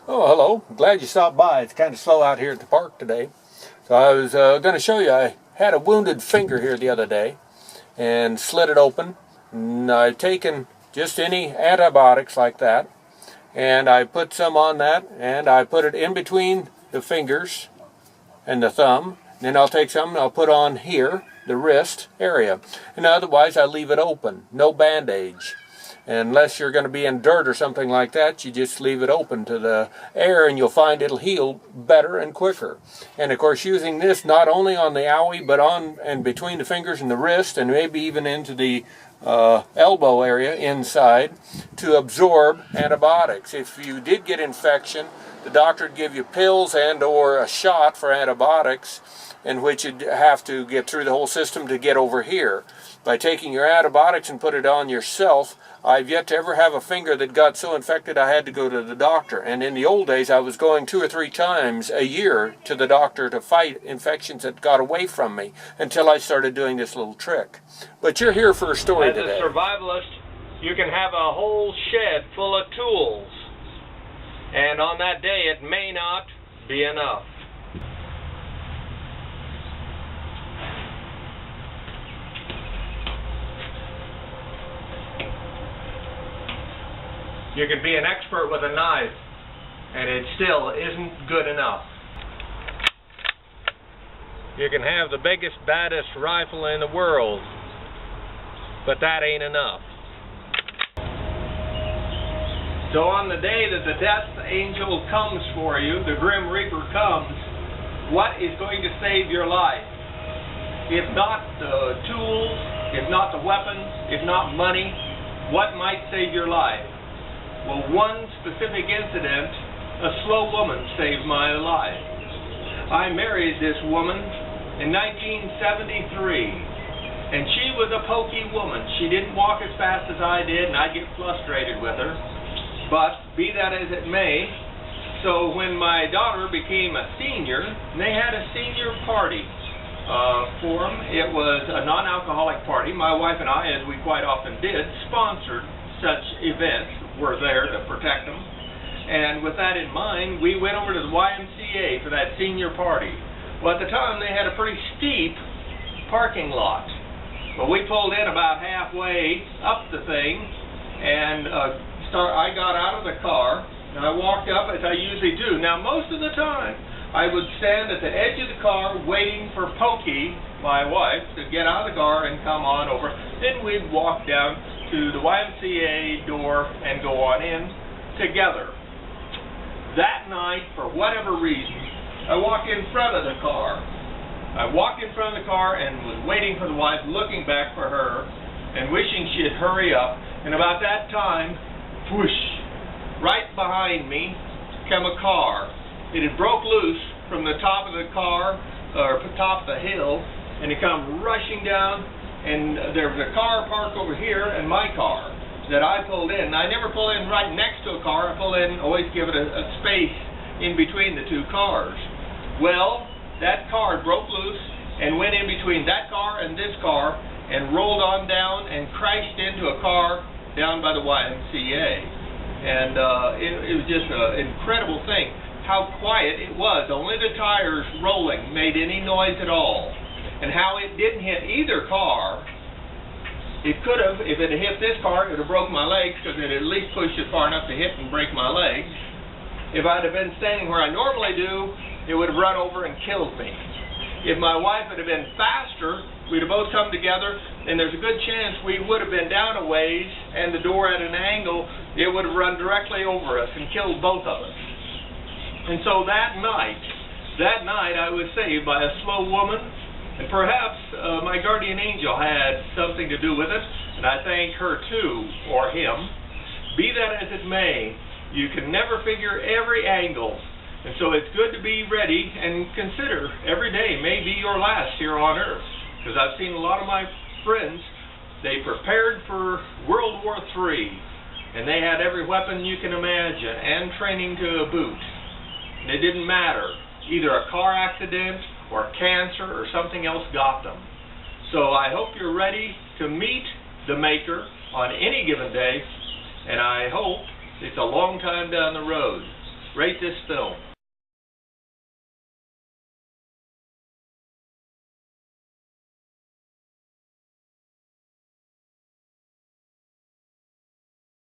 Oh, hello. Glad you stopped by. It's kind of slow out here at the park today. So I was going to show you, I had a wounded finger here the other day and slit it open. And I've taken just any antibiotics like that, and I put some on that, and I put it in between the fingers and the thumb. Then I'll take some and I'll put on here, the wrist area. And otherwise I leave it open, no bandage. Unless you're going to be in dirt or something like that, you just leave it open to the air and you'll find it'll heal better and quicker. And of course, using this not only on the owie, but on and between the fingers and the wrist, and maybe even into the elbow area inside, to absorb antibiotics. If you did get infection, the doctor would give you pills and or a shot for antibiotics, in which you'd have to get through the whole system to get over here. By taking your antibiotics and put it on yourself, I've yet to ever have a finger that got so infected I had to go to the doctor. And in the old days, I was going 2 or 3 times a year to the doctor to fight infections that got away from me until I started doing this little trick. But you're here for a story today. As a survivalist, you can have a whole shed full of tools. And on that day, it may not be enough. You could be an expert with a knife, and it still isn't good enough. You can have the biggest, baddest rifle in the world, but that ain't enough. So on the day that the death angel comes for you, the Grim Reaper comes, what is going to save your life? If not the tools, if not the weapons, if not money, what might save your life? Well, one specific incident, a slow woman saved my life. I married this woman in 1973, and she was a pokey woman. She didn't walk as fast as I did, and I'd get frustrated with her. But be that as it may, so when my daughter became a senior, they had a senior party for them. It was a non-alcoholic party. My wife and I, as we quite often did, sponsored such events. Were there to protect them. And with that in mind, we went over to the YMCA for that senior party. Well, at the time, they had a pretty steep parking lot. Well, we pulled in about halfway up the thing, and I got out of the car, and I walked up as I usually do. Now, most of the time, I would stand at the edge of the car waiting for Pokey, my wife, to get out of the car and come on over. Then we'd walk down to the YMCA door and go on in together. That night, for whatever reason, I walked in front of the car. I walked in front of the car and was waiting for the wife, looking back for her and wishing she'd hurry up. And about that time, whoosh, right behind me came a car. It had broke loose from the top of the car, or top of the hill, and it come rushing down. And there was a car parked over here and my car that I pulled in. And I never pull in right next to a car. I pull in, always give it a space in between the two cars. Well, that car broke loose and went in between that car and this car and rolled on down and crashed into a car down by the YMCA. And it was just an incredible thing how quiet it was. Only the tires rolling made any noise at all. And how it didn't hit either car. It could have, if it had hit this car, it would have broken my legs, because it at least pushed it far enough to hit and break my legs. If I'd have been standing where I normally do, it would have run over and killed me. If my wife would have been faster, we'd have both come together, and there's a good chance we would have been down a ways, and the door at an angle, it would have run directly over us and killed both of us. And so that night I was saved by a slow woman. And perhaps my guardian angel had something to do with it, and I thank her too, or him. Be that as it may, you can never figure every angle, and so it's good to be ready and consider every day may be your last here on earth. Because I've seen a lot of my friends, they prepared for World War III, and they had every weapon you can imagine, and training to boot. And it didn't matter, either a car accident, or cancer, or something else got them. So I hope you're ready to meet the Maker on any given day, and I hope it's a long time down the road. rate this film.